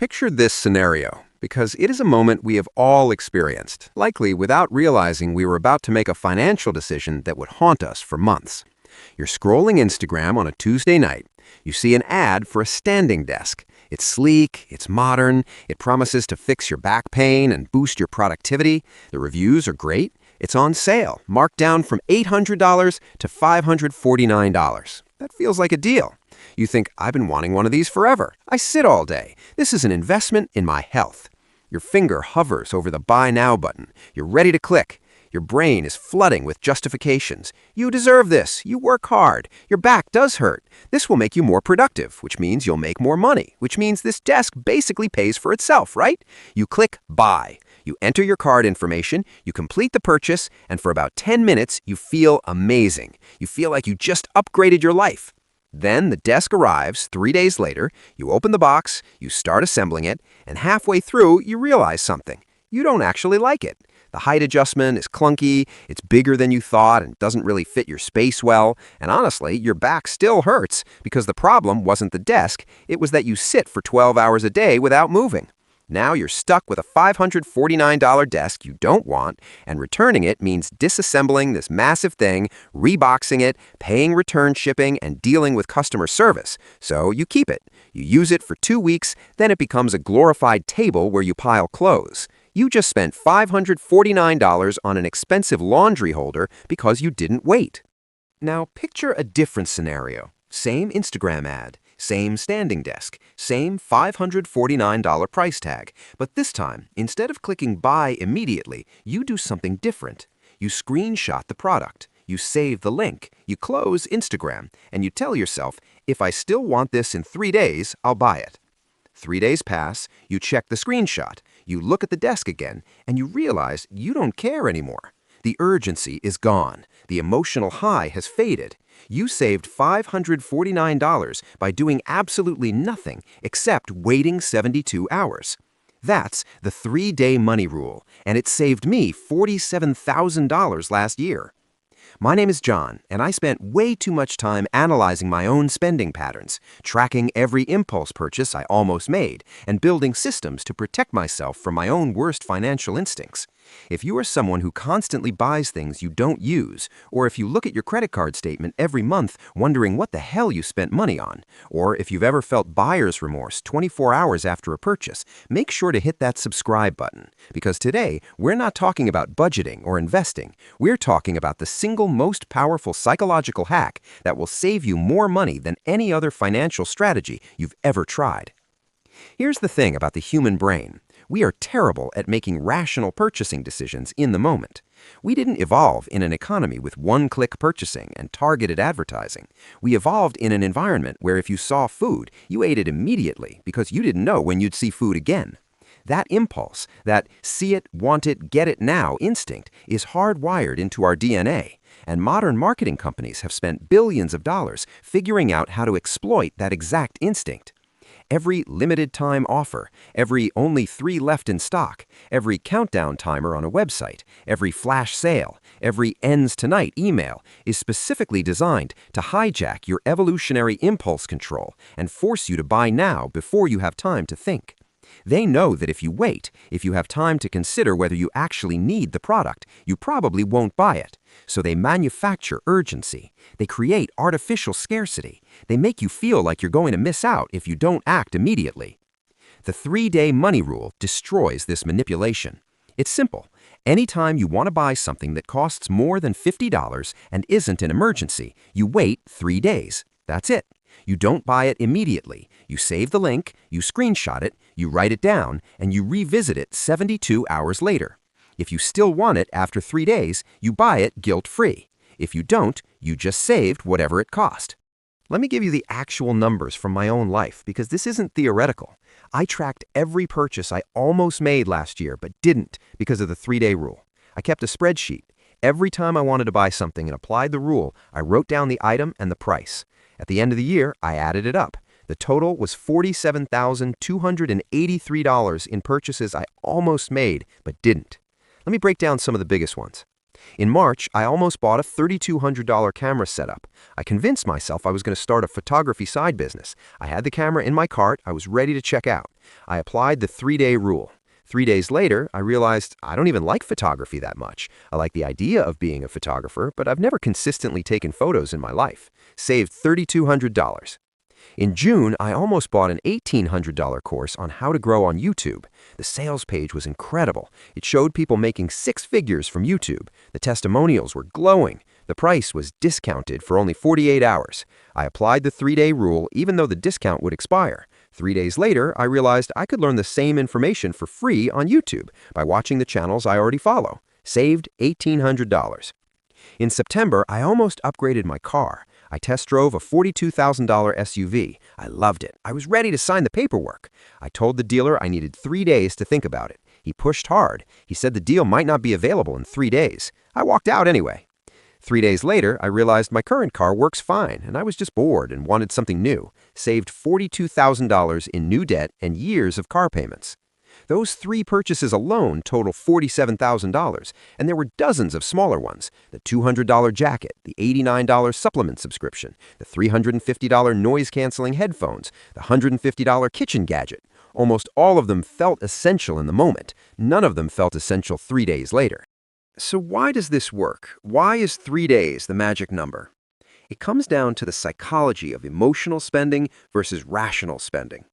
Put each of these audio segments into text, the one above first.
Picture this scenario, because it is a moment we have all experienced, likely without realizing we were about to make a financial decision that would haunt us for months. You're scrolling Instagram on a Tuesday night. You see an ad for a standing desk. It's sleek, it's modern, it promises to fix your back pain and boost your productivity. The reviews are great. It's on sale, marked down from $800 to $549. That feels like a deal. You think, I've been wanting one of these forever. I sit all day. This is an investment in my health. Your finger hovers over the Buy Now button. You're ready to click. Your brain is flooding with justifications. You deserve this. You work hard. Your back does hurt. This will make you more productive, which means you'll make more money, which means this desk basically pays for itself, right? You click Buy. You enter your card information, you complete the purchase, and for about 10 minutes, you feel amazing. You feel like you just upgraded your life. Then the desk arrives 3 days later, you open the box, you start assembling it, and halfway through, you realize something. You don't actually like it. The height adjustment is clunky, it's bigger than you thought, and doesn't really fit your space well, and honestly, your back still hurts because the problem wasn't the desk, it was that you sit for 12 hours a day without moving. Now you're stuck with a $549 desk you don't want, and returning it means disassembling this massive thing, reboxing it, paying return shipping, and dealing with customer service. So you keep it. You use it for 2 weeks, then it becomes a glorified table where you pile clothes. You just spent $549 on an expensive laundry holder because you didn't wait. Now picture a different scenario. Same Instagram ad. Same standing desk, same $549 price tag, but this time, instead of clicking Buy immediately, you do something different. You screenshot the product, you save the link, you close Instagram, and you tell yourself, if I still want this in 3 days, I'll buy it. 3 days pass, you check the screenshot, you look at the desk again, and you realize you don't care anymore. The urgency is gone. The emotional high has faded. You saved $549 by doing absolutely nothing except waiting 72 hours. That's the 3-day money rule, and it saved me $47,000 last year. My name is John, and I spent way too much time analyzing my own spending patterns, tracking every impulse purchase I almost made, and building systems to protect myself from my own worst financial instincts. If you are someone who constantly buys things you don't use, or if you look at your credit card statement every month wondering what the hell you spent money on, or if you've ever felt buyer's remorse 24 hours after a purchase, make sure to hit that subscribe button. Because today, we're not talking about budgeting or investing. We're talking about the single most powerful psychological hack that will save you more money than any other financial strategy you've ever tried. Here's the thing about the human brain. We are terrible at making rational purchasing decisions in the moment. We didn't evolve in an economy with one-click purchasing and targeted advertising. We evolved in an environment where if you saw food, you ate it immediately because you didn't know when you'd see food again. That impulse, that see it, want it, get it now instinct is hardwired into our DNA. And modern marketing companies have spent billions of dollars figuring out how to exploit that exact instinct. Every limited time offer, every only 3 left in stock, every countdown timer on a website, every flash sale, every ends tonight email is specifically designed to hijack your evolutionary impulse control and force you to buy now before you have time to think. They know that if you wait, if you have time to consider whether you actually need the product, you probably won't buy it. So they manufacture urgency. They create artificial scarcity. They make you feel like you're going to miss out if you don't act immediately. The 3-day money rule destroys this manipulation. It's simple. Anytime you want to buy something that costs more than $50 and isn't an emergency, you wait 3 days. That's it. You don't buy it immediately. You save the link, you screenshot it, you write it down, and you revisit it 72 hours later. If you still want it after 3 days, you buy it guilt-free. If you don't, you just saved whatever it cost. Let me give you the actual numbers from my own life because this isn't theoretical. I tracked every purchase I almost made last year but didn't because of the 3-day rule. I kept a spreadsheet. Every time I wanted to buy something and applied the rule, I wrote down the item and the price. At the end of the year, I added it up. The total was $47,283 in purchases I almost made but didn't. Let me break down some of the biggest ones. In March, I almost bought a $3,200 camera setup. I convinced myself I was going to start a photography side business. I had the camera in my cart. I was ready to check out. I applied the 3-day rule. 3 days later, I realized I don't even like photography that much. I like the idea of being a photographer, but I've never consistently taken photos in my life. Saved $3,200. In June, I almost bought an $1,800 course on how to grow on YouTube. The sales page was incredible. It showed people making 6 figures from YouTube. The testimonials were glowing. The price was discounted for only 48 hours. I applied the 3-day rule even though the discount would expire. 3 days later, I realized I could learn the same information for free on YouTube by watching the channels I already follow. Saved $1,800. In September, I almost upgraded my car. I test drove a $42,000 SUV. I loved it. I was ready to sign the paperwork. I told the dealer I needed 3 days to think about it. He pushed hard. He said the deal might not be available in 3 days. I walked out anyway. 3 days later, I realized my current car works fine, and I was just bored and wanted something new. Saved $42,000 in new debt and years of car payments. Those 3 purchases alone total $47,000, and there were dozens of smaller ones. The $200 jacket, the $89 supplement subscription, the $350 noise-canceling headphones, the $150 kitchen gadget. Almost all of them felt essential in the moment. None of them felt essential 3 days later. So why does this work? Why is 3 days the magic number? It comes down to the psychology of emotional spending versus rational spending.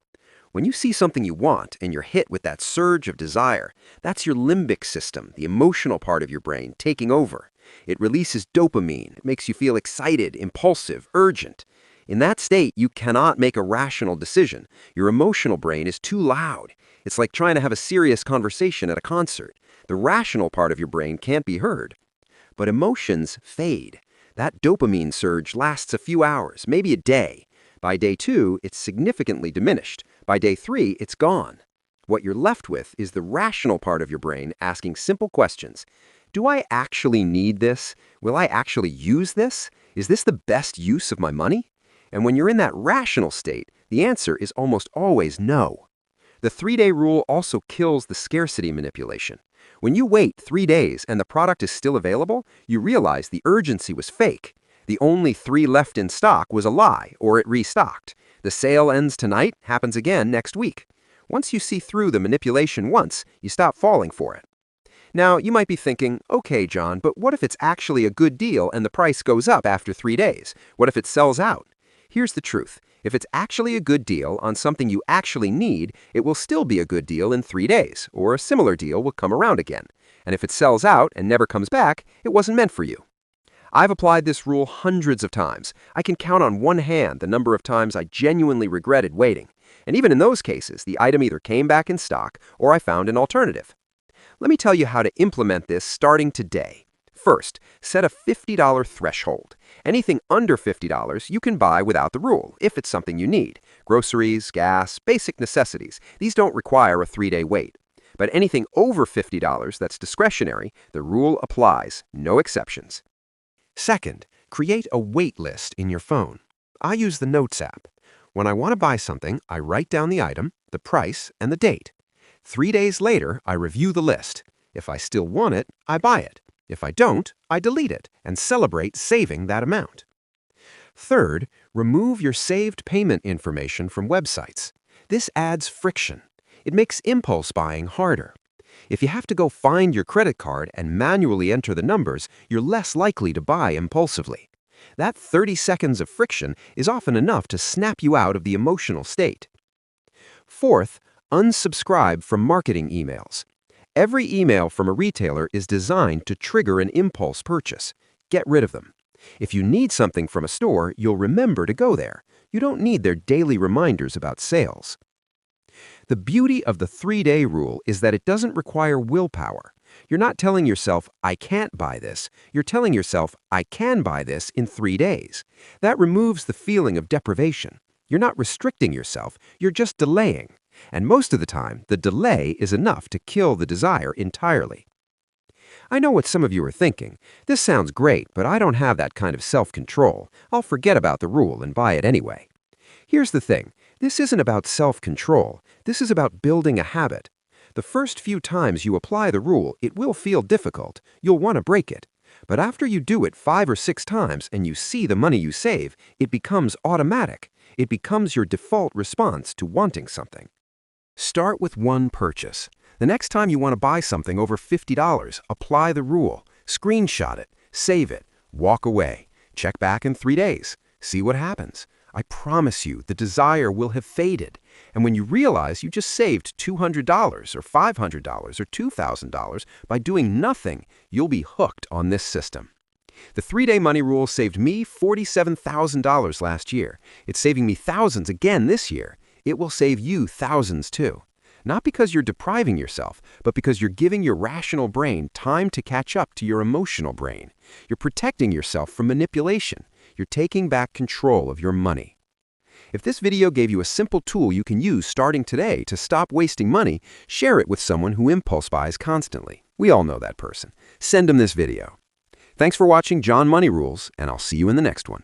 When you see something you want and you're hit with that surge of desire, that's your limbic system, the emotional part of your brain, taking over. It releases dopamine. It makes you feel excited, impulsive, urgent. In that state, you cannot make a rational decision. Your emotional brain is too loud. It's like trying to have a serious conversation at a concert. The rational part of your brain can't be heard. But emotions fade. That dopamine surge lasts a few hours, maybe a day. By day 2, it's significantly diminished. By day 3, it's gone. What you're left with is the rational part of your brain asking simple questions. Do I actually need this? Will I actually use this? Is this the best use of my money? And when you're in that rational state, the answer is almost always no. The 3-day rule also kills the scarcity manipulation. When you wait 3 days and the product is still available, you realize the urgency was fake. The only 3 left in stock was a lie, or it restocked. The sale ends tonight, happens again next week. Once you see through the manipulation once, you stop falling for it. Now, you might be thinking, okay, John, but what if it's actually a good deal and the price goes up after 3 days? What if it sells out? Here's the truth. If it's actually a good deal on something you actually need, it will still be a good deal in 3 days, or a similar deal will come around again. And if it sells out and never comes back, it wasn't meant for you. I've applied this rule hundreds of times. I can count on one hand the number of times I genuinely regretted waiting. And even in those cases, the item either came back in stock or I found an alternative. Let me tell you how to implement this starting today. First, set a $50 threshold. Anything under $50 you can buy without the rule, if it's something you need. Groceries, gas, basic necessities. These don't require a 3-day wait. But anything over $50 that's discretionary, the rule applies, no exceptions. Second, create a wait list in your phone. I use the Notes app. When I want to buy something, I write down the item, the price, and the date. 3 days later, I review the list. If I still want it, I buy it. If I don't, I delete it and celebrate saving that amount. Third, remove your saved payment information from websites. This adds friction. It makes impulse buying harder. If you have to go find your credit card and manually enter the numbers, you're less likely to buy impulsively. That 30 seconds of friction is often enough to snap you out of the emotional state. Fourth, unsubscribe from marketing emails. Every email from a retailer is designed to trigger an impulse purchase. Get rid of them. If you need something from a store, you'll remember to go there. You don't need their daily reminders about sales. The beauty of the 3-day rule is that it doesn't require willpower. You're not telling yourself, I can't buy this. You're telling yourself, I can buy this in 3 days. That removes the feeling of deprivation. You're not restricting yourself, you're just delaying. And most of the time, the delay is enough to kill the desire entirely. I know what some of you are thinking. This sounds great, but I don't have that kind of self-control. I'll forget about the rule and buy it anyway. Here's the thing. This isn't about self-control. This is about building a habit. The first few times you apply the rule, it will feel difficult. You'll want to break it. But after you do it 5 or 6 times and you see the money you save, it becomes automatic. It becomes your default response to wanting something. Start with one purchase. The next time you want to buy something over $50, apply the rule. Screenshot it, save it, walk away. Check back in 3 days. See what happens. I promise you, the desire will have faded. And when you realize you just saved $200 or $500 or $2,000 by doing nothing, you'll be hooked on this system. The 3-day money rule saved me $47,000 last year. It's saving me thousands again this year. It will save you thousands too. Not because you're depriving yourself, but because you're giving your rational brain time to catch up to your emotional brain. You're protecting yourself from manipulation. You're taking back control of your money. If this video gave you a simple tool you can use starting today to stop wasting money, share it with someone who impulse buys constantly. We all know that person. Send them this video. Thanks for watching John Money Rules, and I'll see you in the next one.